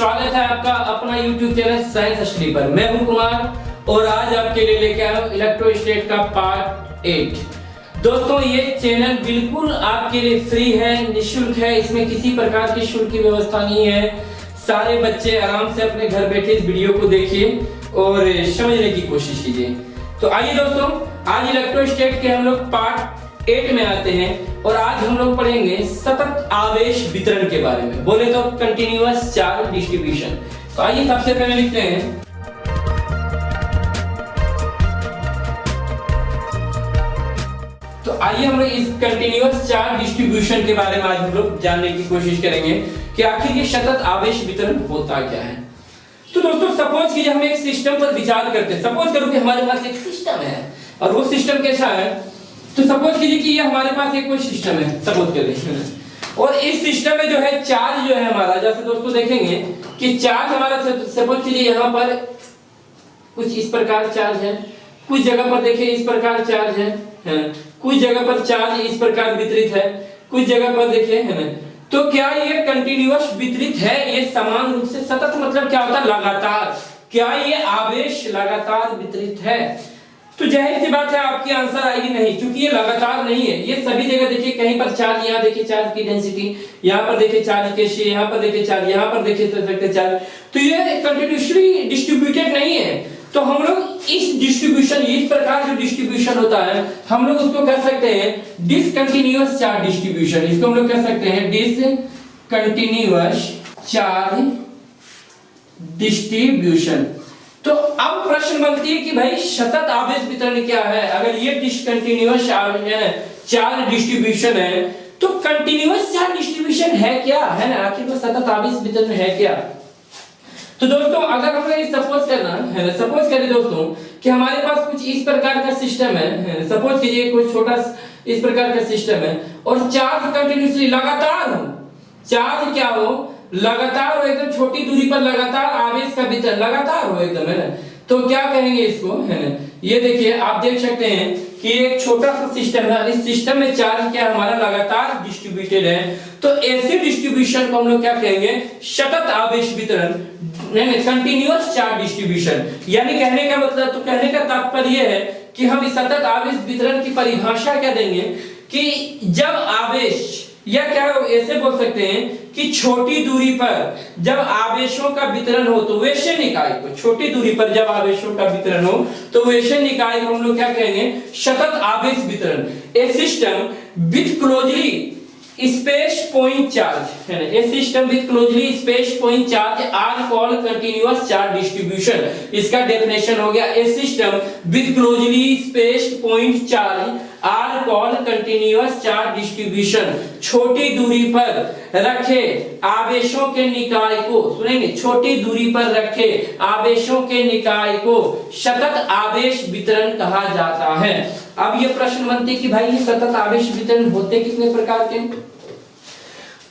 स्वागत है आपका अपना YouTube चैनल साइंस स्टडी पर। मैं हूं कुमार और आज आपके लिए लेके आया हूं इलेक्ट्रोस्टैट का पार्ट 8। दोस्तों ये चैनल बिल्कुल आपके लिए फ्री है, निःशुल्क है, इसमें किसी प्रकार की शुल्क की व्यवस्था नहीं है। सारे बच्चे आराम से अपने घर बैठे इस वीडियो को देखिए और समझने की कोशिश कीजिए। तो आइए दोस्तों, आज इलेक्ट्रोस्टैट के हम लोग पार्ट 8 में आते हैं और आज हम लोग पढ़ेंगे सतत आवेश वितरण के बारे में, बोले तो कंटिन्यूअस चार्ज डिस्ट्रीब्यूशन। तो आइए सबसे पहले लिखते हैं तो आइए हम लोग इस कंटिन्यूअस चार्ज डिस्ट्रीब्यूशन के बारे में आज हम लोग जानने की कोशिश करेंगे कि आखिर ये सतत आवेश वितरण होता क्या है। तो दोस्तों सपोज कीजिए हम एक सिस्टम पर विचार करते हैं। सपोज करो कि हमारे पास एक सिस्टम है और वो सिस्टम कैसा है, तो सपोज कीजिए कि ये हमारे पास एक कोई सिस्टम है, सपोज कर लीजिए, और इस सिस्टम में जो है चार्ज जो है हमारा, जैसे दोस्तों देखेंगे कि चार्ज हमारा, सपोज कीजिए यहाँ पर कुछ इस प्रकार चार्ज है, कुछ जगह पर देखिए इस प्रकार चार्ज है, कुछ जगह पर चार्ज इस प्रकार वितरित है, कुछ जगह पर देखिए है ना। तो क्या ये कंटिन्यूअस वितरित है, ये समान रूप से सतत मतलब क्या होता है, लगातार, क्या ये आवेश लगातार वितरित है? तो जाहिर सी बात है आपकी आंसर आएगी नहीं, क्योंकि ये लगातार नहीं है। ये सभी जगह देखिए, कहीं पर चार्ज, यहाँ देखिए चार्ज की डेंसिटी, यहाँ पर देखिए चार्ज के शेयर, यहाँ पर देखिए चार्ज, यहाँ पर देखिए चार्ज, तो ये कंटिन्यूअसली डिस्ट्रीब्यूटेड नहीं है। तो हम लोग इस डिस्ट्रीब्यूशन, इस प्रकार जो डिस्ट्रीब्यूशन होता है, हम लोग उसको कह सकते हैं डिसकंटिन्यूअस चार्ज डिस्ट्रीब्यूशन। इसको हम लोग कह सकते हैं डिसकंटिन्यूअस चार्ज डिस्ट्रीब्यूशन। तो अब प्रश्न बनती है कि भाई सतत आवेश वितरण क्या है? अगर ये डिसकंटिन्यूअस चार्ज डिस्ट्रीब्यूशन है तो कंटिन्यूअस चार्ज डिस्ट्रीब्यूशन है क्या, है ना? आखिर वो सतत आवेश वितरण है क्या? तो दोस्तों अगर हम लोग सपोज करना है ना, सपोज करें दोस्तों कि हमारे पास कुछ इस प्रकार का सिस्टम है, सपोज कीजिए कुछ छोटा इस प्रकार का सिस्टम है और चार्ज कंटिन्यूअसली लगातार हो, चार्ज क्या हो, लगातार हो, एकदम छोटी दूरी पर लगातार आवेश का वितरण लगातार हो एकदम, है ना। तो क्या कहेंगे इसको, है ना। ये देखिए आप देख सकते हैं कि एक छोटा सा सिस्टम है, इस सिस्टम में चार्ज क्या हमारा लगातार डिस्ट्रीब्यूटेड है। तो ऐसे डिस्ट्रीब्यूशन को हम लोग क्या कहेंगे, सतत आवेश वितरण, कंटिन्यूअस चार्ज डिस्ट्रीब्यूशन। यानी कहने का मतलब, तो कहने का तात्पर्य यह है कि हम इस सतत आवेश वितरण की परिभाषा क्या देंगे कि जब आवेश, या क्या ऐसे बोल सकते हैं कि छोटी दूरी पर जब आवेशों का वितरण हो तो वैसे निकाय को, छोटी दूरी पर जब आवेशों का वितरण हो तो वैसे निकाय को हम लोग क्या कहेंगे, सतत आवेश वितरण। A system with closely space point charge, है ना, a system with closely space point charge are called continuous charge distribution. इसका डेफिनेशन हो गया, a system with closely space point charge are called continuous charge distribution. छोटी दूरी पर रखे आवेशों के निकाय को, सुनेंगे, छोटी दूरी पर रखे आवेशों के निकाय को सतत आवेश वितरण कहा जाता है। अब ये प्रश्न बनते कि भाई ये सतत आवेश वितरण होते कितने प्रकार के?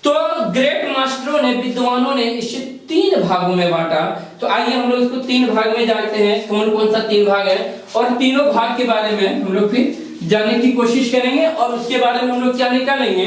तो ग्रेट मास्टरों ने, विद्वानों ने इसे 3 भागों में बांटा। तो आइए हम लोग इसको 3 भाग में जानते हैं, कौन कौन सा 3 भाग है, और तीनों भाग के बारे में हम लोग फिर जानने की कोशिश करेंगे और उसके बारे में हम लोग क्या निकालेंगे,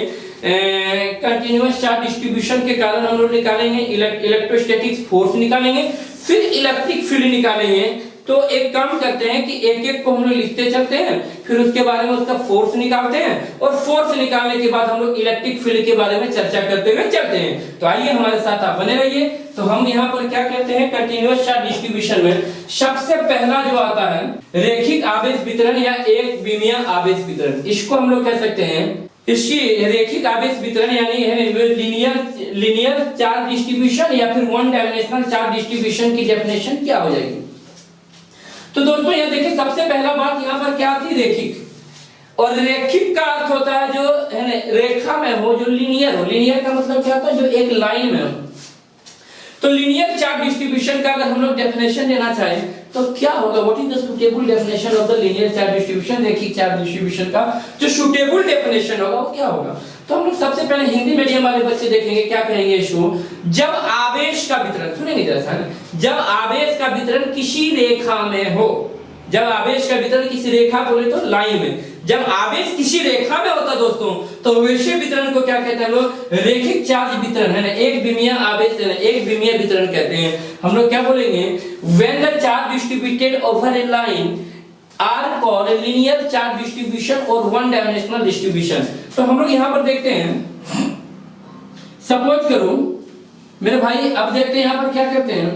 कंटिन्यूअस चार्ज डिस्ट्रीब्यूशन के कारण हम लोग निकालेंगे इलेक्ट्रोस्टैटिक फोर्स निकालेंगे, फिर इलेक्ट्रिक फील्ड निकालेंगे। तो एक काम करते हैं कि एक एक को हम लोग लिखते चलते हैं, फिर उसके बारे में उसका फोर्स निकालते हैं और फोर्स निकालने के बाद हम लोग इलेक्ट्रिक फील्ड के बारे में चर्चा करते हुए चलते हैं। तो आइए हमारे साथ आप बने रहिए। तो हम यहाँ पर क्या कहते हैं, कंटिन्यूअस चार्ज डिस्ट्रीब्यूशन में सबसे पहला जो आता है रेखिक आवेश वितरण या एक विमीय आवेश वितरण, इसको हम लोग कह सकते हैं, इसकी रेखिक आवेश वितरण यानी है लीनियर चार्ज डिस्ट्रीब्यूशन या फिर वन डायमेंशनल चार्ज डिस्ट्रीब्यूशन की डेफिनेशन क्या हो जाएगी। तो दोस्तों ये देखिए सबसे पहला बात यहाँ पर क्या आती है, रेखिक। और रेखिक का अर्थ होता है जो है ना रेखा में हो, जो लीनियर हो। लीनियर का मतलब क्या होता है, जो एक लाइन में हो। तो लीनियर चार्ज डिस्ट्रीब्यूशन का अगर हम लोग डेफिनेशन देना चाहें तो क्या होगा, what is the suitable definition of the linear charge distribution, रेखिक चार्ज डिस्ट्रीब्यूशन का जो सूटेबल डेफिनेशन होगा वो क्या होगा। तो हम लोग सबसे पहले हिंदी मीडियम वाले बच्चे देखेंगे, क्या कहेंगे इसको, जब आवेश का वितरण, सुनेंगे जरा, जब आवेश का वितरण किसी रेखा में हो, जब आवेश का वितरण किसी रेखा बोले तो लाइन में, जब आवेश किसी रेखा में होता दोस्तों तो वैसे वितरण को क्या कहते हैं लोग, रेखिक चार्ज वितरण, है ना, एक विमीय आवेश, एक विमीय वितरण कहते हैं। हम लोग क्या बोलेंगे, when the charge distributed over a line are called linear charge distribution और वन डायमेंशनल डिस्ट्रीब्यूशन। तो हम लोग यहाँ पर देखते हैं, सपोज करो मेरे भाई, अब देखते हैं यहाँ पर क्या करते हैं,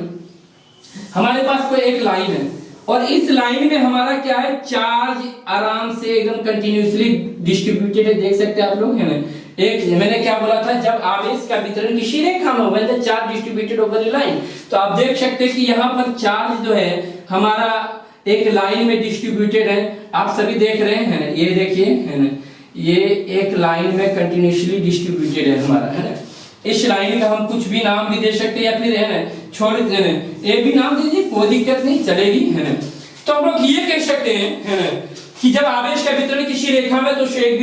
हमारे पास कोई एक लाइन है और इस लाइन में हमारा क्या है, चार्ज आराम से एकदम कंटिन्यूअसली डिस्ट्रीब्यूटेड है, देख सकते हैं आप लोग, है ना। एक मैंने क्या बोला था, जब आवेश का वितरण किसी रेखा में हो तो charge distributed over a line, तो आप देख सकते हैं कि यहाँ पर चार्ज जो है हमारा एक लाइन में डिस्ट्रीब्यूटेड है, आप सभी देख रहे हैं ना, ये देखिए, है ना, ये एक लाइन में कंटिन्यूअसली डिस्ट्रीब्यूटेड है हमारा, है ना। इस लाइन का हम कुछ भी नाम भी दे सकते हैं या फिर, है ना, छोड़ देना, ये भी नाम दीजिए, कोई दिक्कत नहीं, चलेगी, है ना। तो हम लोग ये कह सकते हैं, है ना, कि जब आवेश का वितरण किसी रेखा में तो एक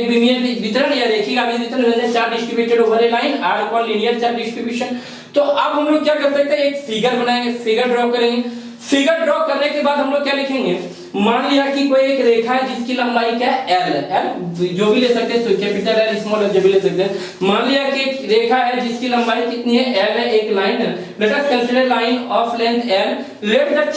विमीय वितरण या रेखिक आवेश वितरण charge distributed over a line are called linear charge distribution. तो अब हम लोग क्या कर सकते हैं, एक फिगर बनाएंगे, फिगर ड्रॉ करेंगे। फिगर ड्रॉ करने के बाद हम लोग क्या लिखेंगे, मान लिया कि कोई एक रेखा है जिसकी लंबाई क्या है, एल जो भी ले सकते हैं, तो कैपिटल एल स्मॉल एल जो भी ले सकते हैं। मान लिया कि एक रेखा है जिसकी लंबाई कितनी है, एल है, एक लाइन है, late us consider line of length L, let the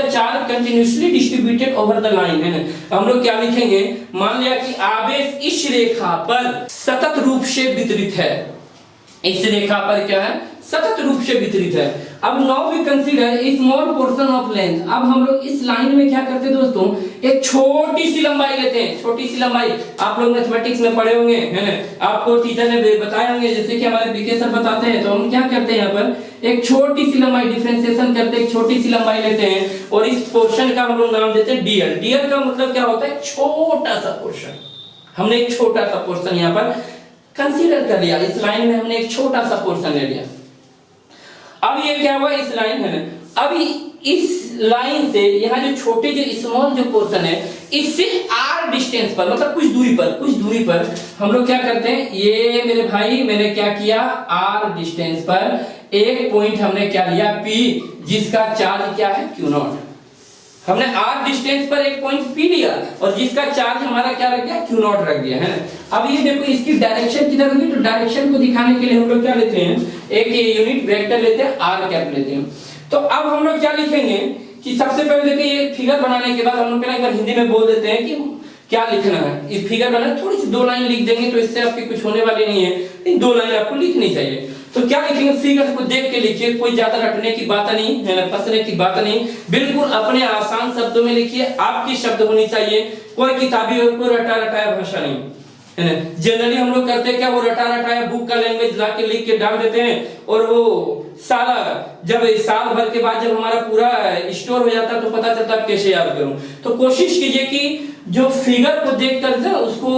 charge continuously distributed over the line, है ना। हम लोग क्या लिखेंगे, मान लिया कि आवेश इस रेखा पर सतत रूप से वितरित है, इस रेखा पर क्या है, सतत रूप से वितरित है। अब now we consider small portion of length. अब हम लोग इस लाइन में क्या करते हैं दोस्तों, एक छोटी सी लंबाई लेते हैं, छोटी सी लंबाई, आप लोग मैथमेटिक्स में पढ़े होंगे, है ना, आपको टीचर ने बताए होंगे, जैसे कि हमारे बीके सर बताते हैं। तो हम क्या करते हैं, यहाँ पर एक छोटी सी लंबाई डिफरेंशिएशन करते हैं, एक छोटी सी लंबाई लेते हैं और इस पोर्शन का हम लोग नाम देते हैं डीएल। डीएल का मतलब क्या होता है, छोटा सा पोर्शन। हमने एक छोटा सा पोर्शन यहाँ पर कंसीडर कर लिया, इस लाइन में हमने एक छोटा सा पोर्शन ले लिया। अब ये क्या हुआ, इस लाइन है ना, अभी इस लाइन से यहाँ जो छोटे जो स्मॉल जो पोर्शन है, इससे आर डिस्टेंस पर, मतलब कुछ दूरी पर हम लोग क्या करते हैं, ये मेरे भाई मैंने क्या किया, आर डिस्टेंस पर एक पॉइंट हमने क्या लिया, पी, जिसका चार्ज क्या है, क्यू नॉट। हमने आर डिस्टेंस पर एक पॉइंट पी लिया और जिसका चार्ज हमारा क्या रख दिया, क्यू नॉट रख दिया, है ना। अब ये देखो इसकी डायरेक्शन किधर होगी, तो डायरेक्शन को दिखाने के लिए हम लोग क्या लेते हैं, एक यूनिट वेक्टर लेते हैं, आर कैप लेते हैं। तो अब हम लोग क्या लिखेंगे कि सबसे पहले देखिए, ये फिगर बनाने के बाद हम लोग एक बार हिंदी में बोल देते हैं कि क्या लिखना है। इस फिगर बनाने थोड़ी सी 2 लाइन लिख देंगे तो इससे आपकी कुछ होने वाली नहीं है, 2 लाइन आपको लिखनी चाहिए। तो क्या लिखेंगे, फिगर को देख के लिखिए, कोई ज्यादा रटने की बात नहीं है, फंसने की बात नहीं, बिल्कुल अपने आसान शब्दों में लिखिए, आपकी शब्द होनी चाहिए, कोई किताबी और कोई रटा रटाया भाषा नहीं, है ना। जनरली हम लोग करते क्या, वो रटा रटाया बुक का लैंग्वेज ला के लिख के डाल देते हैं और वो सारा जब साल भर के बाद जब हमारा पूरा स्टोर हो जाता है तो पता चलता है कैसे याद करूं। तो कोशिश कीजिए कि जो फिगर को देख कर उसको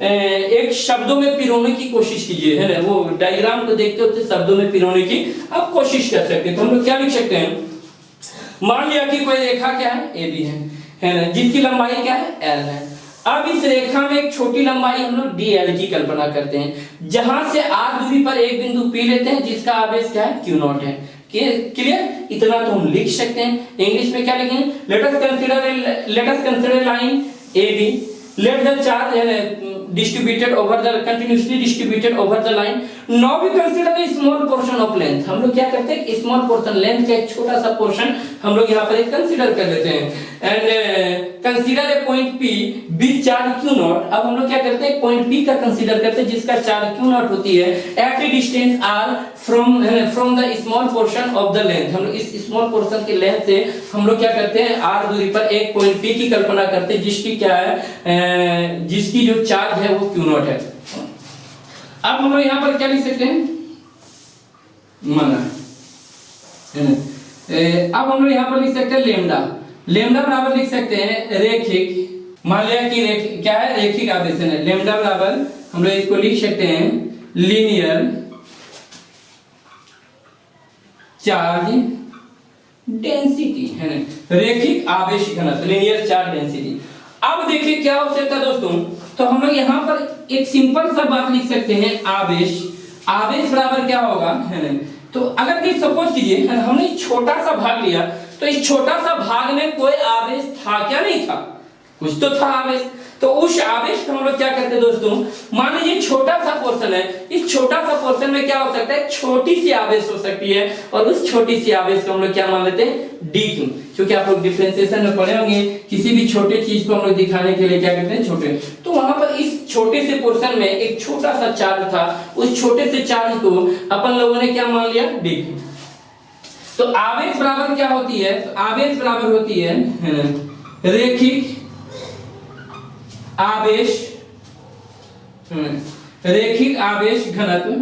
एक शब्दों में पिरोने की कोशिश कीजिए, है ना, वो डायग्राम को देखते होते शब्दों में पिरोने की आप कोशिश कर सकते हैं। तो हम लोग क्या लिख सकते हैं, मान लिया कि कोई रेखा क्या है, ए बी है ना, जिसकी लंबाई क्या है, एल है। अब इस रेखा में एक छोटी लंबाई हम लोग डीएल की कल्पना करते हैं, जहां से आर दूरी पर एक बिंदु पी लेते हैं जिसका आवेश क्या है, क्यू नॉट है। क्लियर, इतना तो हम लिख सकते हैं। इंग्लिश में क्या लिखेंगे, let us consider line A B, let the charge distributed over the continuously distributed over the line. Now we consider a small portion of length. हम लोग क्या करते हैं, स्मॉल पोर्शन, लेंथ का एक छोटा सा पोर्शन हम लोग यहाँ पर एक कंसीडर कर लेते हैं and consider a point P with charge Q not. अब हम लोग क्या करते हैं, पॉइंट पी का कंसीडर करते हैं जिसका चार्ज क्यू नॉट होती है at a distance R from the small portion of the length. हम लोग इस स्मॉल पोर्शन के लेंथ से हम लोग क्या करते हैं, आर दूरी पर एक पॉइंट पी की कल्पना करते हैं जिसकी क्या है, जिसकी जो चार्ज है वो क्यू नॉट है। अब हम लोग यहाँ पर क्या लिख सकते हैं, माना अब हम लोग यहाँ पर लिख सकते हैं लेमडा। लेमडा बराबर लिख सकते हैं रेखिक, मान लिया कि क्या है, रेखिक आवेशन है। लेमडा बराबर हम लोग इसको लिख सकते हैं लीनियर चार्ज डेंसिटी, है ना, रेखिक आवेश घनत्व, लीनियर चार्ज डेंसिटी। अब देखिए क्या हो सकता है दोस्तों, तो हम लोग यहाँ पर एक सिंपल सा बात लिख सकते हैं, आवेश, आवेश बराबर क्या होगा, है ना। तो अगर कि सपोज कीजिए हमने छोटा सा भाग लिया तो इस छोटा सा भाग में कोई आवेश था क्या? नहीं था, कुछ तो था आवेश। तो उस आवेश को हम लोग क्या करते हैं दोस्तों, मान लीजिए छोटा सा पोर्शन है, इस छोटा सा पोर्शन में क्या हो सकता है, छोटी सी आवेश हो सकती है, और उस छोटी सी आवेश को हम लोग क्या मान लेते हैं, डी क्यू। क्योंकि आप लोग डिफरेंशिएशन में पढ़े होंगे, किसी भी छोटे चीज को हम लोग दिखाने के लिए क्या करते हैं, छोटे। तो वहां पर इस छोटे से पोर्शन में एक छोटा सा चार्ज था, उस छोटे से चार्ज को अपन लोगों ने क्या मान लिया, डी क्यू। तो आवेश बराबर क्या होती है, तो आवेश बराबर होती है रेखिक आवेश, रेखिक आवेश घनत्व,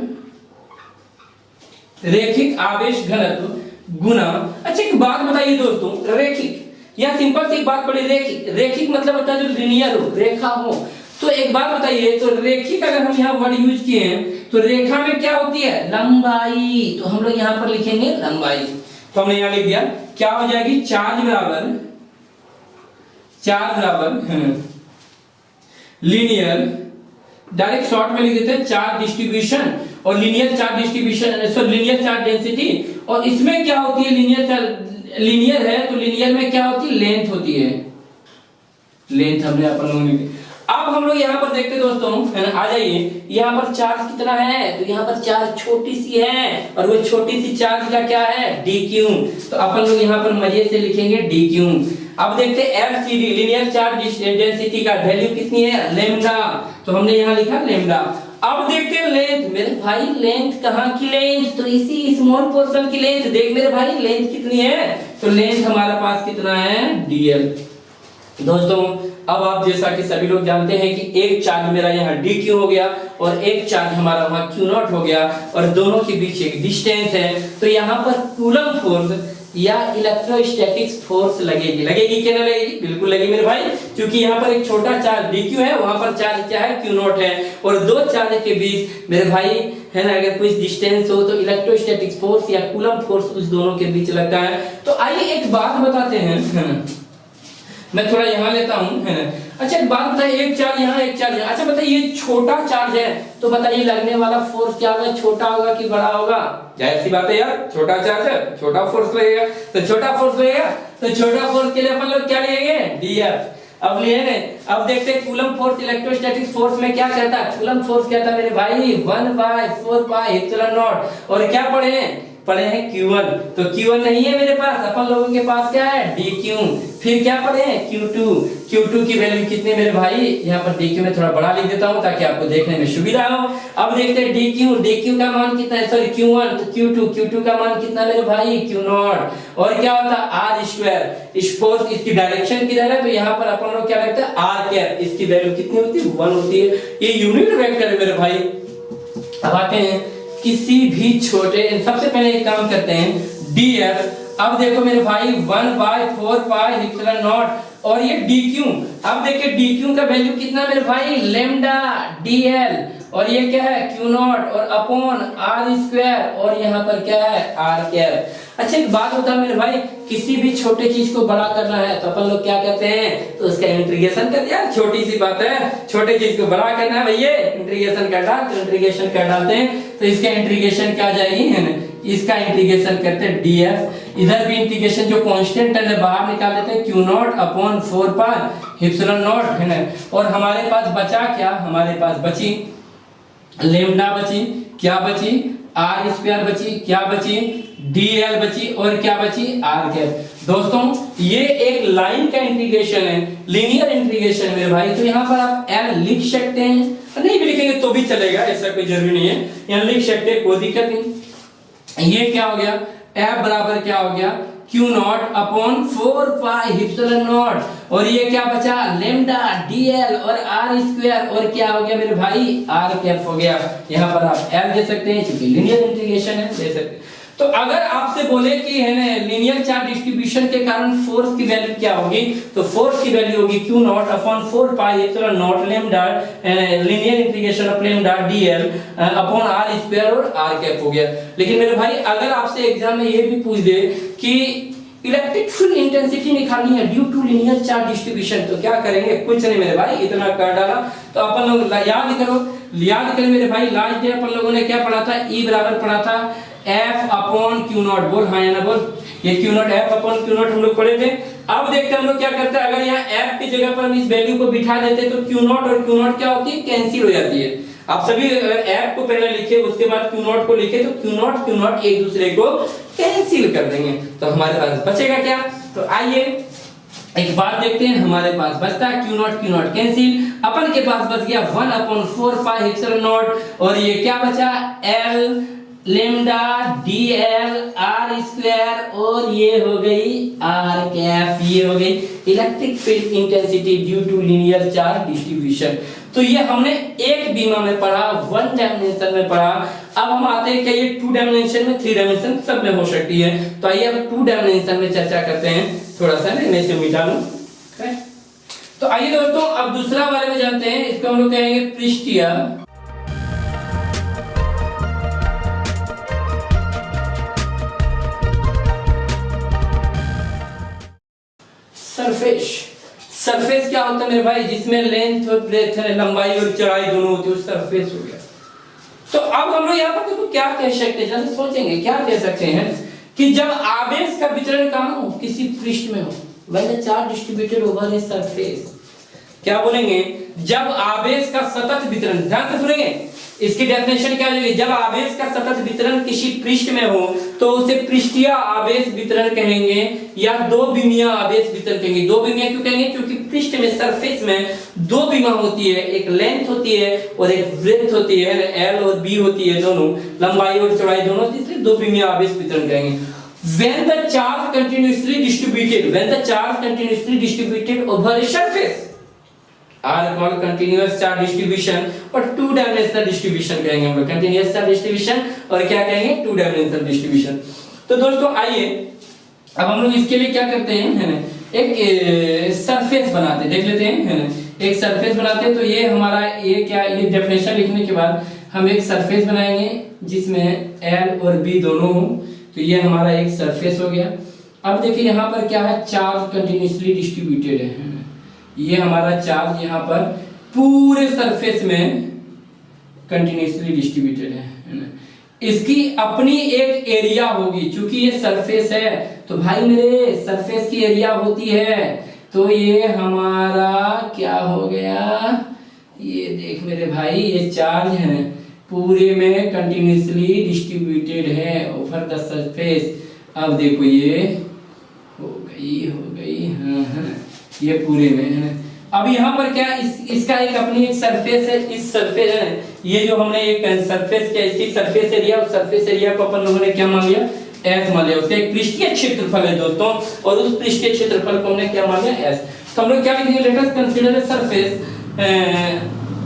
रेखिक आवेश घनत्व गुना। अच्छा एक बात बताइए दोस्तों, रेखिक या सिंपल सी बात पड़ी, रेखिक, रेखिक मतलब होता है जो लिनियर हो, रेखा हो। तो एक बात बताइए, तो रेखिक अगर हम यहाँ वर्ड यूज किए हैं, तो रेखा में क्या होती है, लंबाई। तो हम लोग यहाँ पर लिखेंगे लंबाई। तो हमने यहाँ लिख दिया, क्या हो जाएगी, चार्ज बराबर, चार्ज बराबर लीनियर, डायरेक्ट शॉर्ट में लिख देते हैं चार्ज डिस्ट्रीब्यूशन, और लीनियर चार्ज डिस्ट्रीब्यूशन, सो लीनियर चार्ज डेंसिटी। और इसमें क्या होती है, लीनियर है, तो लीनियर में क्या होती है, लेंथ होती है, लेंथ हमने अपन लोगों ने। अब हम लोग यहाँ पर देखते हैं दोस्तों, आ जाइए, यहाँ पर चार्ज कितना है, तो यहाँ पर चार्ज छोटी सी है, और वो छोटी सी चार्ज का क्या है, डी क्यू। तो अपन लोग यहाँ पर मजे से लिखेंगे डी क्यू। अब देखते हैं एलसीडी, लीनियर चार्ज डेंसिटी का वैल्यू कितनी है, लेमडा। तो हमने यहाँ लिखा लेमडा। अब देखते हैं लेंथ, मेरे भाई लेंथ कहाँ की लेंथ, तो इसी स्मॉल पोर्शन की लेंथ। देख मेरे भाई लेंथ कितनी है, तो लेंथ हमारा पास कितना है, डीएल। दोस्तों अब आप जैसा कि सभी लोग जानते हैं कि एक चार्ज मेरा यहाँ डी क्यू हो गया, और एक चार्ज हमारा वहाँ क्यू नॉट हो गया, और दोनों के बीच एक डिस्टेंस है। तो यहाँ पर कूलम फोर्स या इलेक्ट्रोस्टैटिक्स फोर्स लगेगी, लगेगी क्या, ना लगेगी, बिल्कुल लगेगी मेरे भाई। क्योंकि यहाँ पर एक छोटा चार्ज डी क्यू है, वहां पर चार्ज क्या है, क्यू नॉट है, और दो चार्ज के बीच मेरे भाई है ना, अगर कुछ डिस्टेंस हो तो इलेक्ट्रोस्टैटिक फोर्स या कूलम फोर्स उस दोनों के बीच लगता है। तो आइए एक बात बताते हैं, मैं थोड़ा यहाँ लेता हूँ, है ना। अच्छा एक बात बताइए, एक चार्ज यहाँ, एक चार्ज यहाँ। अच्छा बताइए ये छोटा चार्ज है, तो बताइए लगने वाला फोर्स क्या होगा, छोटा होगा कि बड़ा होगा? जाहिर सी बात है यार, छोटा चार्ज है, छोटा फोर्स लगेगा। तो छोटा फोर्स लगेगा, तो छोटा फोर्स के लिए अपन लोग क्या लिखेंगे, डीएफ। अब लिए, अब देखते हैं कूलम फोर्स इलेक्ट्रोस्टैटिक फोर्स में क्या कहता है। कूलम फोर्स कहता है मेरे भाई 1/4 पाई एप्सिलॉन नॉट। और क्या पढ़े हैं Q1, तो Q1 नहीं है मेरे पास, अपन लोगों के पास क्या है, dQ। फिर क्या पढ़े हैं Q2 की वैल्यू कितनी मेरे भाई, यहाँ पर dQ में थोड़ा बड़ा लिख देता हूँ ताकि आपको देखने में सुविधा हो। अब देखते हैं dQ का मान कितना है, सॉरी Q1, तो Q2 का मान कितना मेरे भाई, Q0। और क्या होता है R², इस फोर्स इसकी डायरेक्शन किधर है, तो यहाँ पर अपन लोग क्या लिखते हैं R कैप, इसकी वैल्यू कितनी होती है, 1 होती है। ये यूनिट वेक्टर है मेरे भाई। अब आते हैं किसी भी छोटे, सबसे पहले एक काम करते हैं डीएफ। अब देखो मेरे भाई 1/4 पाई एप्सिलॉन नॉट, और ये डीक्यू। अब देखिए डीक्यू का वैल्यू कितना मेरे भाई, लेमडा डीएल, और ये क्या है क्यू नॉट, और अपॉन R², और यहाँ पर क्या है R कैप। अच्छा एक बात होता है मेरे भाई, किसी भी छोटे चीज को बड़ा करना है तो अपन लोग क्या करते हैं, तो उसका इंटीग्रेशन कर दिया। छोटी सी बात है, छोटे चीज को बड़ा करना है भैया, इंटीग्रेशन कर डाल, तो इंटीग्रेशन कर डालते हैं, तो इसका इंटीग्रेशन क्या जाएगी, है ना, इसका इंटीग्रेशन करते हैं डीएफ। इधर भी इंटीग्रेशन जो कांस्टेंट है बाहर निकाल लेते हैं, Q0 upon 4 pi epsilon not, है ना। और हमारे पास बचा क्या, हमारे पास बची लेमडा बची, क्या बची, R² बची, क्या बची, DL बची, और क्या बची, R कैप। दोस्तों ये एक लाइन का इंटीग्रेशन है, लीनियर इंटीग्रेशन मेरे भाई। तो यहाँ पर आप L लिख सकते हैं, नहीं भी लिखेंगे तो भी चलेगा, ऐसा कोई जरूरी नहीं है, यहाँ लिख सकते हैं, कोई दिक्कत नहीं। ये क्या हो गया, F बराबर क्या हो गया, Q0 upon 4 pi epsilon not, और ये क्या बचा, लेमडा डीएल और R², और क्या हो गया मेरे भाई, R कैप हो गया। यहाँ पर आप L दे सकते हैं क्योंकि लीनियर इंटीग्रेशन है, दे सकते हैं। तो अगर आपसे बोले कि है ना लीनियर चार्ज डिस्ट्रीब्यूशन के कारण फोर्स की वैल्यू क्या होगी, तो फोर्स की वैल्यू होगी Q0 upon 4 pi epsilon not lambda linear integration of lambda DL upon R² और R कैप हो गया। लेकिन मेरे भाई अगर आपसे एग्जाम में ये भी पूछ दे कि इलेक्ट्रिक फील्ड इंटेंसिटी निकालनी है due to linear charge distribution, तो क्या करेंगे, कुछ नहीं मेरे भाई, इतना कर डाला। तो अपन लोग याद करो मेरे भाई, लास्ट डे अपन लोगों ने क्या पढ़ा था, E बराबर पढ़ा था एफ अपॉन क्यू नॉट, बोल हाँ या ना बोल। ये Q not F upon Q not हम लोग पढ़े थे। अब देखते हैं हम लोग क्या करते हैं, अगर यहाँ एफ की जगह पर हम इस वैल्यू को बिठा देते तो क्यू नॉट और क्यू नॉट क्या होती है, कैंसिल हो जाती है। आप सभी अगर एफ को पहले लिखे उसके बाद क्यू नॉट को लिखे तो क्यू नॉट एक दूसरे को कैंसिल कर देंगे, तो हमारे पास बचेगा क्या। तो आइए एक बात देखते हैं, हमारे पास बचता है क्यू नॉट कैंसिल, अपन के पास बच गया 1/4 पाई एप्सिलॉन नॉट, और ये क्या बचा L lambda D L R square, और ये हो गई आर कैफ, ये हो गई electric field intensity due to linear charge distribution. तो ये हमने एक बीमा में पढ़ा, 1 डायमेंशन में पढ़ा। अब हम आते हैं क्या ये 2 डायमेंशन में, 3 डायमेंशन सब में हो सकती है। तो आइए अब 2 डायमेंशन में चर्चा करते हैं, थोड़ा सा मैं इसे मिटा लूं। तो आइए दोस्तों अब दूसरा वाले में जानते हैं, इसको हम लोग कहेंगे पृष्ठीय सरफेस। सरफेस क्या होता है मेरे भाई, जिसमें लेंथ और ब्रेथ है, लंबाई और चौड़ाई दोनों होती है, वो सरफेस हो गया। तो अब हम लोग यहाँ पर देखो क्या कह सकते हैं, जैसे सोचेंगे क्या कह सकते हैं कि जब आवेश का वितरण कहाँ हो, किसी पृष्ठ में हो, when the charge distributed over a surface. क्या बोलेंगे, जब आवेश का सतत वितरण, ध्यान से सुनेंगे, इसकी डेफिनेशन क्या होगी, जब आवेश का सतत वितरण किसी पृष्ठ में हो तो उसे पृष्ठीय आवेश वितरण कहेंगे, या दो विमीय आवेश वितरण कहेंगे। दो विमीय क्यों कहेंगे, क्योंकि पृष्ठ में सरफेस में दो विमा होती है, एक लेंथ होती है और एक ब्रेथ होती है, एल और बी होती है, दोनों लंबाई और चौड़ाई दोनों, इसलिए दो विमीय आवेश वितरण कहेंगे। When the charge continuously distributed over a surface are called continuous charge distribution, और 2 डायमेंशनल डिस्ट्रीब्यूशन कहेंगे हम लोग, कंटीन्यूअस चार्ज डिस्ट्रीब्यूशन और क्या कहेंगे 2 डायमेंशनल डिस्ट्रीब्यूशन। तो दोस्तों आइए अब हम लोग इसके लिए क्या करते हैं, है ना, एक सरफेस बनाते, देख लेते हैं, है ना, एक सरफेस बनाते हैं। तो ये हमारा ये क्या, ये डेफिनेशन लिखने के बाद हम एक सरफेस बनाएंगे जिसमें एल और बी दोनों हो, तो ये हमारा एक सरफेस हो गया। अब देखिए यहाँ पर क्या है, चार्ज कंटिन्यूअसली डिस्ट्रीब्यूटेड है, ये हमारा चार्ज यहाँ पर पूरे सरफेस में कंटिन्यूअसली डिस्ट्रीब्यूटेड है ना। इसकी अपनी एक एरिया होगी, क्योंकि ये सरफेस है तो भाई मेरे सरफेस की एरिया होती है, तो ये हमारा क्या हो गया, ये देख मेरे भाई ये चार्ज है पूरे में कंटिन्यूअसली डिस्ट्रीब्यूटेड है ओवर द सरफेस। अब देखो ये हो गई हाँ, ये पूरे में है। अब यहाँ पर क्या इसका एक अपनी एक सरफेस है, इस सरफेस है, ये जो हमने एक सरफेस किया, इसकी सरफेस एरिया, उस सरफेस एरिया को अपन लोगों ने क्या मान लिया, एस मान लिया। उसका एक पृष्ठीय क्षेत्रफल है दोस्तों, और उस पृष्ठीय क्षेत्रफल को हमने क्या मान लिया, एस। तो हम लोग क्या लिखेंगे, let us consider a surface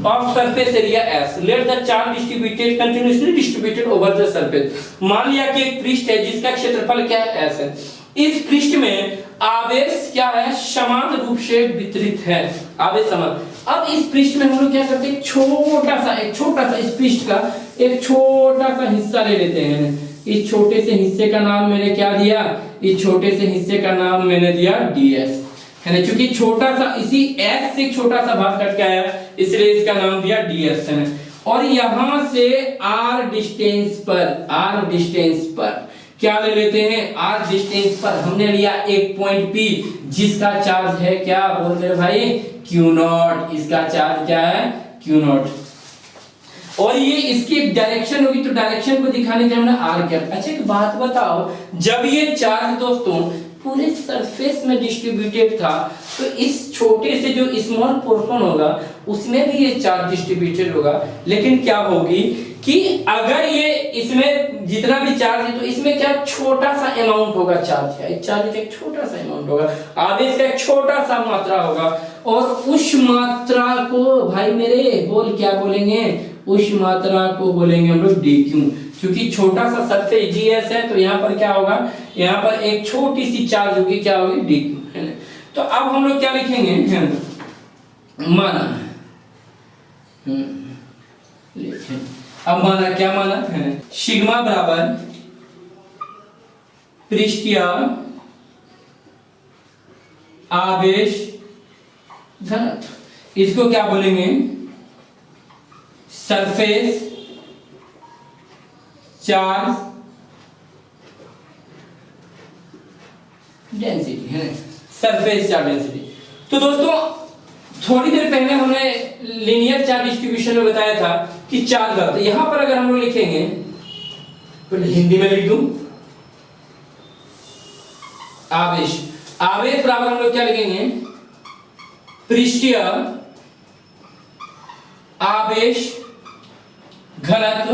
of surface area S, let the charge distributed continuously distributed over the surface। मान लिया कि एक पृष्ठ है जिसका क्षेत्रफल क्या है, S है। इस पृष्ठ में आवेश क्या है, समान रूप से वितरित है, आवेश समान। अब इस पृष्ठ में हम लोग क्या करते हैं, एक छोटा सा इस पृष्ठ का एक छोटा सा हिस्सा ले लेते हैं। इस छोटे से हिस्से का नाम मैंने क्या दिया, इस छोटे से हिस्से का नाम मैंने दिया ds, है ना, क्योंकि छोटा सा इसी S से छोटा सा भाग कट के आया, इसलिए इसका नाम दिया ds है। और यहां से r डिस्टेंस पर क्या ले लेते हैं, r डिस्टेंस पर हमने लिया एक पॉइंट P जिसका चार्ज है क्या, बोल रहे भाई Q नॉट, इसका चार्ज क्या है Q नॉट। और ये इसकी एक डायरेक्शन होगी, तो डायरेक्शन को दिखाने के लिए हमने r कैप। अच्छा एक बात बताओ, जब ये चार्ज दोस्तों पूरे सरफेस में डिस्ट्रीब्यूटेड था, तो इस छोटे से जो स्मॉल पोर्शन होगा उसमें भी ये चार्ज डिस्ट्रीब्यूटेड होगा, लेकिन क्या होगी कि अगर ये इसमें जितना भी चार्ज है तो इसमें क्या छोटा सा अमाउंट होगा चार्ज का, एक चार्ज का एक छोटा सा अमाउंट होगा, आवेश का एक छोटा सा मात्रा होगा, और उस मात्रा को भाई मेरे बोल क्या बोलेंगे, उस मात्रा को बोलेंगे हम लोग dq, क्योंकि छोटा सा सरफेस ds है, तो यहाँ पर क्या होगा, यहाँ पर एक छोटी सी चार्ज होगी, क्या होगी dq, है ना। तो अब हम लोग क्या लिखेंगे, है ना, माना लिखें, अब माना क्या माना है, सिग्मा बराबर पृष्ठीय आवेश घनत्व, इसको क्या बोलेंगे, सरफेस चार्ज डेंसिटी है ना, सरफेस चार्ज डेंसिटी। तो दोस्तों थोड़ी देर पहले हमने लीनियर चार्ज डिस्ट्रीब्यूशन में बताया था कि चार्ज का, तो यहां पर अगर हम लोग लिखेंगे तो हिंदी में लिख दूं आवेश, आवेश बराबर हम लोग क्या लिखेंगे, पृष्ठीय आवेश घनत्व।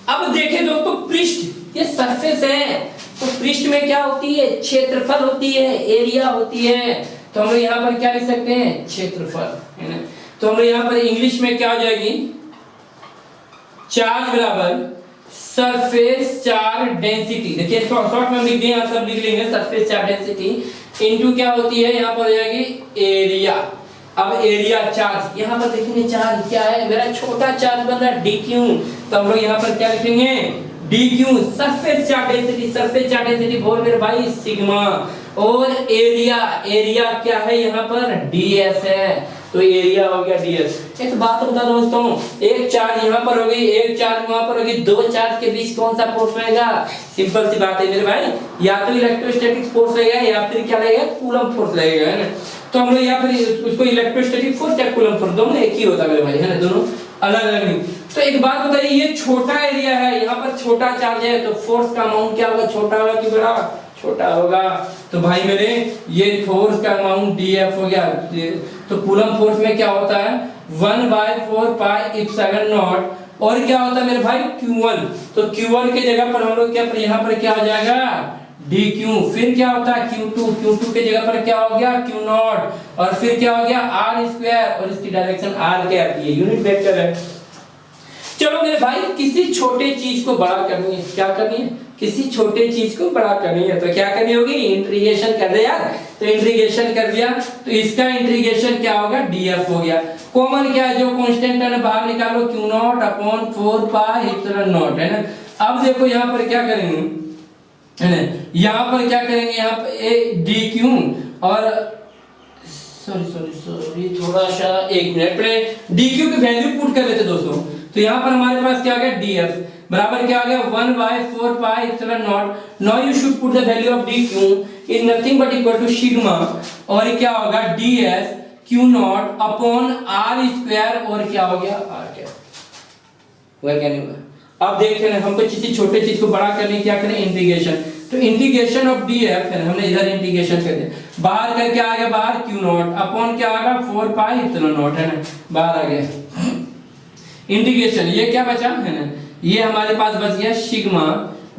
अब देखें दोस्तों, पृष्ठ ये सरफेस है, तो पृष्ठ में क्या होती है, क्षेत्रफल होती है, एरिया होती है। तो हम लोग यहाँ पर क्या लिख सकते हैं, क्षेत्रफल, है ना। तो हम लोग यहाँ पर इंग्लिश में क्या हो जाएगी, चार्ज बराबर सरफेस चार्ज डेंसिटी। देखिए शॉर्ट में लिख दिए, सब लिख लेंगे, सरफेस चार्ज डेंसिटी इनटू क्या होती है, यहाँ पर हो जाएगी एरिया। अब एरिया चार्ज, यहाँ पर देखेंगे चार्ज क्या है, मेरा छोटा चार्ज बन रहा है डी क्यू, तो हम लोग यहाँ पर क्या लिखेंगे, D Q surface charge density, surface charge density बोल मेरे भाई सिग्मा, और एरिया, एरिया क्या है यहाँ पर डीएस है, तो एरिया हो गया डीएस। एक बात बता दोस्तों, एक चार्ज यहाँ पर होगी, एक चार्ज वहां पर होगी, दो चार्ज के बीच कौन सा फोर्स रहेगा, सिंपल सी बात है मेरे भाई, या तो इलेक्ट्रोस्टैटिक फोर्स रहेगा या फिर क्या रहेगा, कूलम फोर्स रहेगा, है ना। तो हम लोग यहाँ पर उसको इलेक्ट्रोस्टैटिक फोर्स या कूलम फोर्स दोनों एक ही होता है मेरे भाई, है ना, दोनों अलग अलग नहीं। तो एक बात बताइए, ये छोटा एरिया है, यहाँ पर छोटा चार्ज है, तो फोर्स का अमाउंट क्या होगा, छोटा होगा कि बड़ा, छोटा होगा। तो भाई मेरे ये फोर्स का अमाउंट डीएफ हो गया। तो कूलम फोर्स में क्या होता है 1/4 पाई एप्सिलॉन नॉट, और क्या होता है मेरे भाई Q1, तो Q1 के जगह पर हम लोग क्या, यहाँ पर क्या हो जाएगा dq, फिर क्या होता है Q2, Q2 के जगह पर क्या हो गया Q0, और फिर क्या हो गया r स्क्वायर, और इसकी डायरेक्शन r कैप, ये यूनिट वेक्टर है। चलो मेरे भाई किसी छोटे चीज को बड़ा करनी है, क्या करनी है, किसी छोटे चीज को बड़ा करनी है, तो क्या करनी होगी, इंटीग्रेशन कर दे यार। तो इंटीग्रेशन कर दिया, तो इसका इंटीग्रेशन क्या होगा, डीएफ हो गया। कॉमन क्या है, जो कांस्टेंट है बाहर निकालो, Q0 upon 4 pi epsilon not, है ना। अब देखो यहाँ पर क्या करेंगे, है ना, यहाँ पर क्या करेंगे, यहाँ पर डी क्यू, और सॉरी थोड़ा सा एक मिनट पहले डी क्यू की वैल्यू पुट कर लेते दोस्तों। तो यहाँ पर हमारे पास क्या आ गया, डीएफ बराबर क्या आ गया 1/4 pi epsilon naught. Now you should put the value of D Q is nothing but equal to sigma, और क्या होगा DS Q0 upon r square, और क्या हो गया r कैप, हुआ क्या नहीं हुआ। अब देखते हैं, हमको किसी छोटे चीज को बड़ा करने क्या करें, इंटीग्रेशन। तो इंटीग्रेशन ऑफ डीएफ है, हमने इधर इंटीग्रेशन कर दिया, बाहर करके आ गया बाहर Q0 अपॉन क्या आ गया 4 पाई एप्सिलॉन नॉट, है ना, बाहर आ गया इंटीग्रेशन। ये क्या बचा, है ना, ये हमारे पास बच गया सिग्मा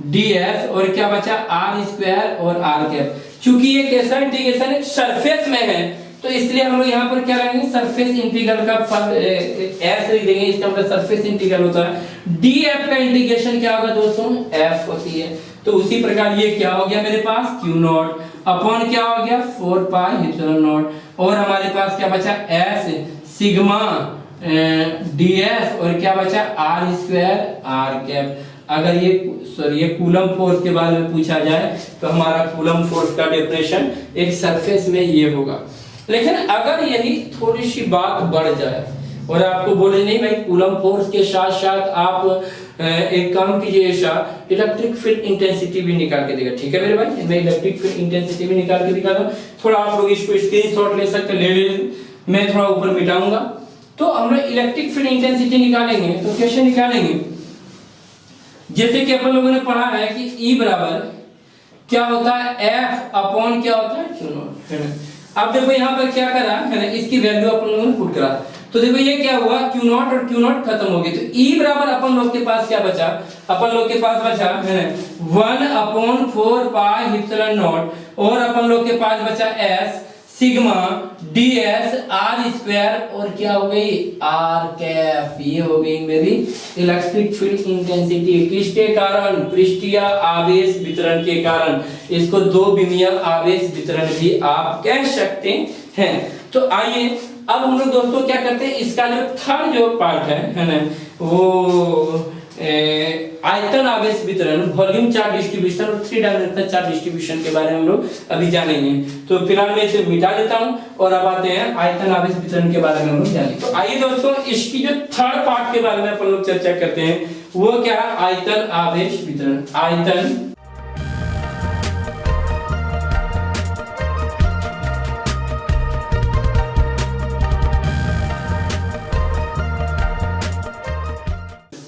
डीएफ, और क्या बचा r स्क्वायर और r कैप। चूंकि ये कैसा इंटीग्रेशन है, सरफेस में है, तो इसलिए हम लोग यहाँ पर क्या लगाएंगे, सरफेस इंटीग्रल का एस लिख देंगे, इसका मतलब सरफेस इंटीग्रल होता है। डीएफ का इंटीग्रेशन क्या होगा दोस्तों, एफ होती है। तो उसी प्रकार ये क्या हो गया मेरे पास Q0 अपॉन क्या हो गया 4 पाई एप्सिलॉन नॉट, और हमारे पास क्या बचा एस सिग्मा डीएफ, और क्या बचा r स्क्वायर r कैप। अगर ये कूलम फोर्स के बारे में पूछा जाए तो हमारा कूलम फोर्स का डेफिनेशन एक सरफेस में ये होगा। लेकिन अगर यही थोड़ी सी बात बढ़ जाए और आपको बोले नहीं भाई कूलम फोर्स के साथ साथ आप एक काम कीजिए, ऐसा इलेक्ट्रिक फील्ड इंटेंसिटी भी निकाल के देगा, ठीक है मेरे भाई, मैं इलेक्ट्रिक फील्ड इंटेंसिटी भी निकाल के दिखा दूं। थोड़ा आप लोग इसको स्क्रीनशॉट ले सकते, ले मैं थोड़ा ऊपर मिटाऊंगा। तो हम लोग इलेक्ट्रिक फील्ड इंटेंसिटी निकालेंगे, तो कैसे निकालेंगे, जैसे कि अपन लोगों ने पढ़ा है कि E बराबर क्या होता है F अपॉन क्या होता है Q0, है ना। अब देखो यहाँ पर क्या करा है ना, इसकी वैल्यू अपन लोगों ने पुट करा, तो देखो ये क्या हुआ Q0 और Q0 खत्म हो गए, तो E बराबर अपन लोग के पास क्या बचा, अपन लोग के पास बचा है ना 1/4 पाई एप्सिलॉन नॉट, और अपन लोग के पास बचा S sigma ds r square, और क्या हो गई r कैप। ये हो गई मेरी इलेक्ट्रिक फील्ड इंटेंसिटी, किसके कारण, पृष्ठीय आवेश वितरण के कारण। इसको दो विमीय आवेश वितरण भी आप कह सकते हैं। तो आइए अब हम लोग दोस्तों क्या करते हैं, इसका जो थर्ड जो पार्ट है ना, वो आयतन आवेश वितरण, वॉल्यूम चार्ज डिस्ट्रीब्यूशन और 3 डायमेंशनल चार्ज डिस्ट्रीब्यूशन के बारे में हम लोग अभी जानेंगे। तो फिलहाल मैं इसे मिटा देता हूं और अब आते हैं आयतन आवेश वितरण के बारे में हम लोग जानेंगे। तो आइए दोस्तों इसकी जो थर्ड पार्ट के बारे में अपन लोग चर्चा करते हैं, वो क्या है, आयतन आवेश वितरण। आयतन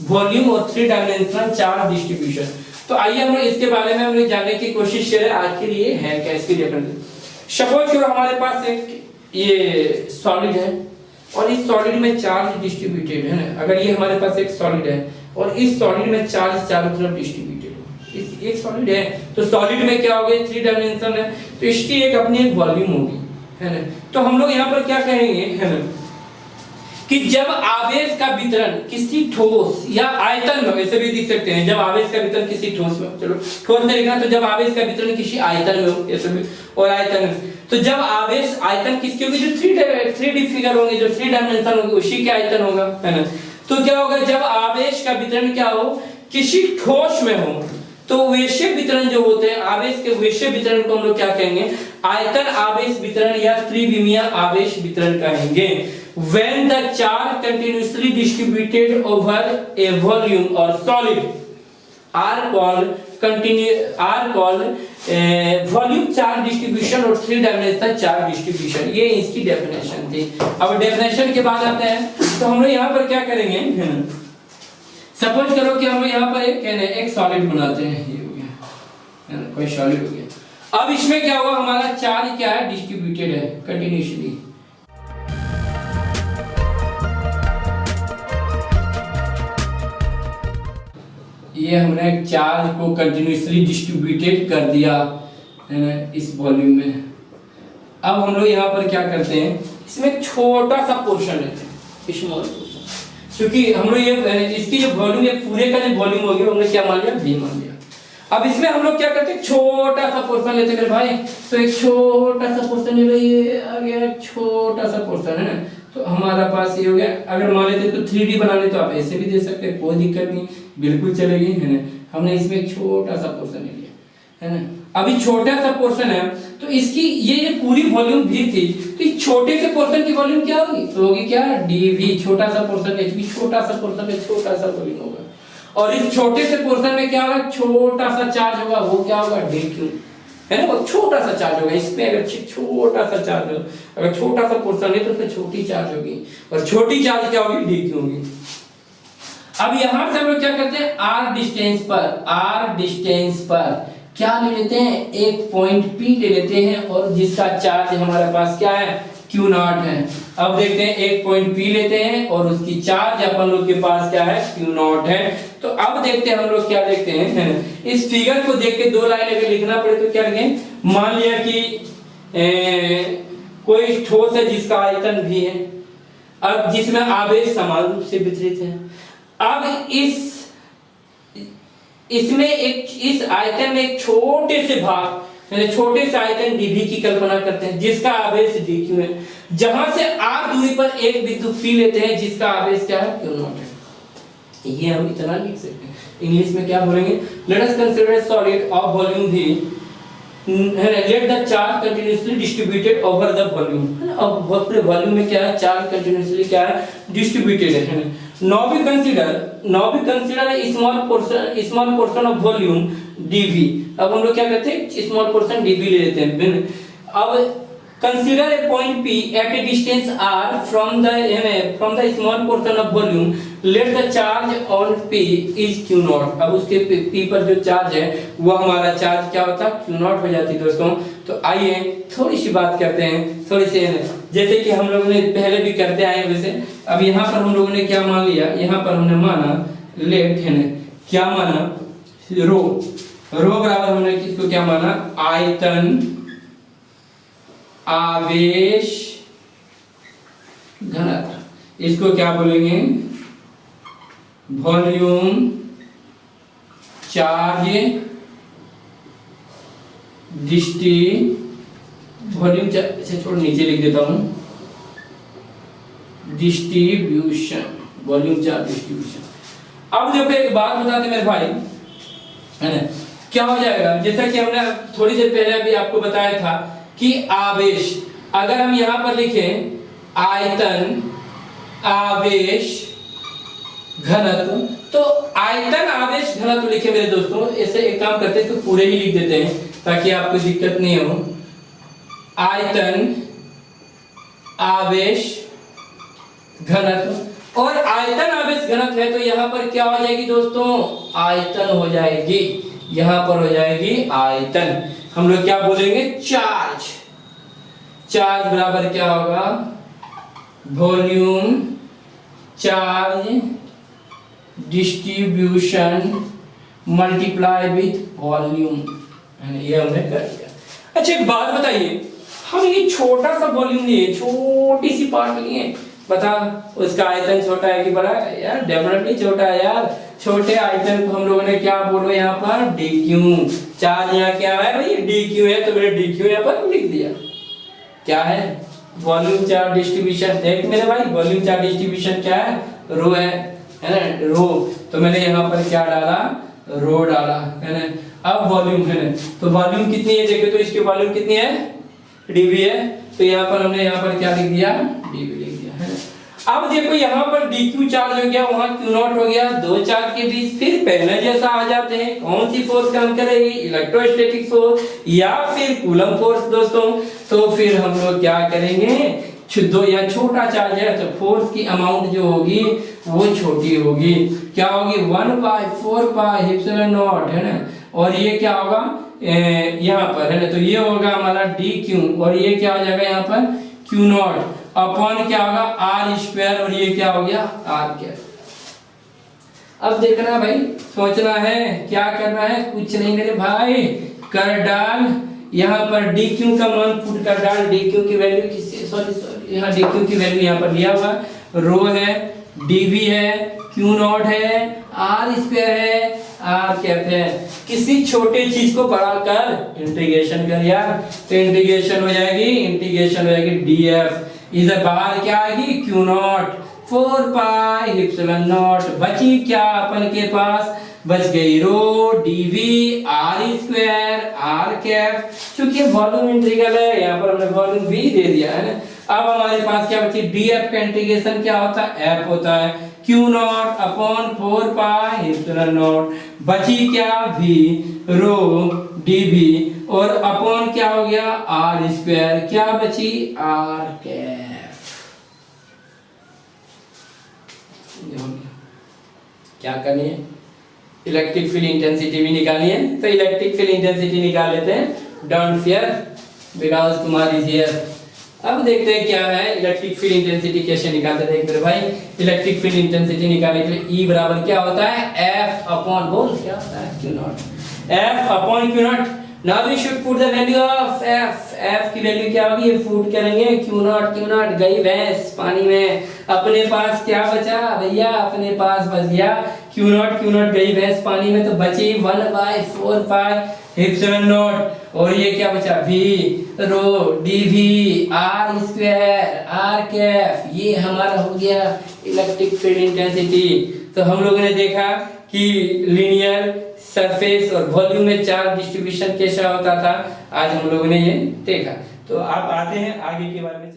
वॉल्यूम और 3 डायमेंशनल चार्ज डिस्ट्रीब्यूशन। तो आइए हम इसके बारे में हम लोग जानने की कोशिश करें आखिर ये है क्या, इसकी डेफिनेशन। सपोज करो हमारे पास एक ये सॉलिड है और इस सॉलिड में चार्ज डिस्ट्रीब्यूटेड है ना। अगर ये हमारे पास एक सॉलिड है और इस सॉलिड में चार्ज चारों तरफ डिस्ट्रीब्यूटेड है, इस एक सॉलिड है तो सॉलिड में क्या होगा, 3 डायमेंशन है तो इसकी एक अपनी एक वॉल्यूम होगी, है ना। तो हम लोग यहाँ पर क्या कहेंगे, है ना, कि जब आवेश का वितरण किसी ठोस या आयतन में, ऐसे भी लिख सकते हैं, जब आवेश का वितरण किसी ठोस में, चलो ठोस में लिखना, तो जब आवेश का वितरण किसी आयतन में हो, ऐसे भी, और आयतन में, तो जब आवेश आयतन किसकी होगी, जो 3D फिगर होंगे, जो 3 डायमेंशन होंगे, उसी के आयतन होगा, है ना। तो क्या होगा, जब आवेश का वितरण क्या हो, किसी ठोस में हो, तो वैश्य वितरण जो होते हैं, आवेश के वैश्य वितरण को हम लोग क्या कहेंगे, आयतन आवेश वितरण या त्रिविमीय आवेश वितरण कहेंगे। When the charge continuously distributed over a volume or solid are called volume charge distribution और 3 dimensional charge distribution। ये इसकी डेफिनेशन थी। अब डेफिनेशन के बाद आते हैं, तो हम लोग यहाँ पर क्या करेंगे, सपोज करो कि हम यहाँ पर एक सॉलिड बनाते हैं, ये हो गया, कोई सॉलिड हो गया। अब इसमें क्या हुआ, हमारा चार्ज क्या है, डिस्ट्रीब्यूटेड है कंटिन्यूसली। ये हमने चार्ज को कंटिन्यूसली डिस्ट्रीब्यूटेड कर दिया, है ना, इस वॉल्यूम में। अब हम लोग यहाँ पर क्या करते हैं, इसमें छोटा सा पोर्शन लेते हैं, स्मॉल पोर्शन, क्योंकि हम लोग ये इसकी जो वॉल्यूम, ये पूरे का जो वॉल्यूम हो गया, हमने क्या मान लिया, v मान लिया। अब इसमें हम लोग क्या करते हैं, छोटा सा पोर्शन लेते हैं मेरे भाई, तो एक छोटा सा पोर्शन ले ये आ गया, छोटा सा पोर्शन, है ना। तो हमारा पास ये हो गया। अगर मान लेते तो 3D बनाने तो आप ऐसे भी दे सकते हैं, कोई दिक्कत नहीं, बिल्कुल चलेगी, है ना। हमने इसमें एक छोटा सा पोर्शन ले लिया, है ना। अभी छोटा सा पोर्शन है तो इसकी ये पूरी वॉल्यूम भी थी, तो इस छोटे से पोर्शन की वॉल्यूम क्या होगी, तो होगी क्या, dv, छोटा सा पोर्शन है, छोटा सा पोर्शन है, छोटा सा वॉल्यूम होगा। और इस छोटे से पोर्शन में क्या होगा, छोटा सा चार्ज होगा, वो क्या होगा, dq, है ना। वो छोटा सा चार्ज होगा, इसमें अगर छोटा सा चार्ज हो, अगर छोटा सा पोर्शन है तो उसमें छोटी चार्ज होगी, और छोटी चार्ज क्या होगी, dq होगी। अब यहां से हम लोग क्या करते हैं, r डिस्टेंस पर क्या ले लेते हैं, एक पॉइंट P ले लेते हैं, और जिसका चार्ज हमारे पास क्या है, Q0 है। अब देखते हैं, एक पॉइंट P लेते हैं और उसकी चार्ज अपन लोग के पास क्या है, Q0 है। तो अब देखते हैं हम लोग क्या देखते हैं, है ना, इस फिगर को देख के 2 लाइन अगर लिखना पड़े तो क्या लिखें, मान लिया कि कोई ठोस है जिसका आयतन भी है, अब जिसमें आवेश समान रूप से वितरित है। अब इसमें इस आयतन में एक छोटे से भाग, छोटे से आयतन dv की कल्पना करते हैं, जिसका आवेश dq है, जहां से r दूरी पर एक बिंदु P लेते हैं, जिसका आवेश क्या है, Q0 है। ये हम इतना लिख सकते हैं। इंग्लिश में क्या बोलेंगे, late us consider solid of volume v, let the charge continuously distributed over the volume, है ना। अब पूरे वॉल्यूम में क्या है, चार्ज कंटिन्यूअसली क्या है, डिस्ट्रीब्यूटेड है ना। Now we consider a small portion of volume dv। अब हम लोग क्या करते हैं, स्मॉल पोर्शन dv ले लेते हैं। अब consider a point P at a distance r from the small portion of volume, let the charge on P is Q0। अब उसके P पर जो चार्ज है वो हमारा चार्ज क्या होता है, Q0 हो जाती है दोस्तों। तो आइए थोड़ी सी बात करते हैं, थोड़ी सी, जैसे कि हम लोगों ने पहले भी करते आए वैसे। अब यहाँ पर हम लोगों ने क्या मान लिया, यहाँ पर हमने माना लेट, है ना, क्या माना, रो बराबर हमने किसको क्या माना, आयतन आवेश घनत्व, इसको क्या बोलेंगे, वॉल्यूम चार्ज वॉल्यूम से छोड़ नीचे लिख देता हूं, डिस्ट्रीब्यूशन, वॉल्यूम चार्ज डिस्ट्रीब्यूशन। अब देखो एक बात बताते मेरे भाई, है ना, क्या हो जाएगा, जैसा कि हमने थोड़ी देर पहले भी आपको बताया था कि आवेश, अगर हम यहां पर लिखें आयतन आवेश घनत्व, तो आयतन आवेश घनत्व लिखे मेरे दोस्तों। ऐसे एक काम करते हैं, तो पूरे ही लिख देते हैं ताकि आपको दिक्कत नहीं हो। आयतन आवेश घनत्व, और आयतन आवेश घनत्व है तो यहाँ पर क्या हो जाएगी दोस्तों, आयतन हो जाएगी, यहाँ पर हो जाएगी आयतन। हम लोग क्या बोलेंगे, चार्ज। चार्ज बराबर क्या होगा, volume charge distribution multiply with volume, ये हमने कर दिया। अच्छा एक बात बताइए, हम ये छोटा सा वॉल्यूम लिए, छोटी सी पार्ट लिए, बता उसका आयतन छोटा है कि बड़ा है यार, डेफिनेटली छोटा है यार। छोटे आयतन को हम लोगों ने क्या बोलो यहाँ पर, dq। चार्ज यहाँ क्या है भाई, dq है, तो मैंने dq यहाँ पर लिख दिया। क्या है, वॉल्यूम चार्ज डिस्ट्रीब्यूशन। देख मेरे भाई, वॉल्यूम चार्ज डिस्ट्रीब्यूशन क्या है, रो है ना, रो। तो मैंने यहाँ पर क्या डाला, रो डाला, है ना। अब वॉल्यूम है ना, तो वॉल्यूम कितनी है देखो तो, इसकी वॉल्यूम कितनी है, dv है, तो यहाँ पर हमने यहाँ पर क्या लिख दिया, dv लिख दिया, है ना। अब देखो यहाँ पर dq चार्ज हो गया, वहां q नॉट हो गया, दो चार्ज के बीच फिर पहले जैसा आ जाते हैं। कौन सी फोर्स काम करेगी, इलेक्ट्रोस्टैटिक फोर्स या फिर कूलम फोर्स दोस्तों। तो फिर हम लोग क्या करेंगे, दो या छोटा चार्ज है तो फोर्स की अमाउंट जो होगी वो छोटी होगी, क्या होगी, 1/4 पाई एप्सिलॉन नॉट, है ना। और ये क्या होगा यहाँ पर, है ना, तो ये होगा हमारा dq, और ये क्या हो जाएगा यहाँ पर q नॉट अपॉन क्या होगा r स्क्वायर, और ये क्या हो गया r कैप। अब देखना भाई, सोचना है, क्या करना है, कुछ नहीं मेरे भाई, कर डाल यहाँ पर dq का मान पुट कर डाल, dq की वैल्यू किससे, सॉरी यहाँ dq की वैल्यू यहाँ पर लिया हुआ, रो है, dv है, q नॉट है, r स्क्वायर है, r कैप है। किसी छोटे चीज को बढ़ाकर इंटीग्रेशन कर यार, तो इंटीग्रेशन हो जाएगी df, इधर बाहर क्या आएगी, q not 4 pi epsilon not. बची क्या अपन के पास, बच गई रो, dv r square r cap. चूंकि वॉल्यूम इंटीग्रल है, यहाँ पर हमने वॉल्यूम v दे दिया है ना। अब हमारे पास क्या बची, df का इंटीग्रेशन क्या होता है, f होता है, q not upon 4 pi epsilon not. बची क्या, v रो dv, और अपॉन क्या हो गया, r स्क्वायर, क्या बची, r कैप। क्या करनी है, इलेक्ट्रिक फील्ड इंटेंसिटी भी निकालनी है, तो इलेक्ट्रिक फील्ड इंटेंसिटी निकाल लेते हैं। Don't fear because Kumar is here. अब देखते हैं क्या है इलेक्ट्रिक फील्ड इंटेंसिटी, कैसे निकालते हैं देख मेरे भाई। इलेक्ट्रिक फील्ड इंटेंसिटी निकालने के लिए E बराबर क्या होता है, F अपॉन, बोल क्या होता है, Q naught, F upon Q naught. Now we should put the value of F। F की वैल्यू क्या होगी, ये पुट करेंगे, Q नॉट गई भैंस पानी में, अपने पास क्या बचा भैया, अपने पास बच गया Q नॉट गई भैंस पानी में, तो बची 1/4 पाई एप्सिलॉन नॉट, और ये क्या बचा, v रो dv r square r cap. ये हमारा हो गया इलेक्ट्रिक फील्ड इंटेंसिटी। तो हम लोगों ने देखा कि लीनियर सरफेस और वॉल्यूम में चार्ज डिस्ट्रीब्यूशन कैसा होता था, आज हम लोगों ने ये देखा। तो आप आते हैं आगे के बारे में।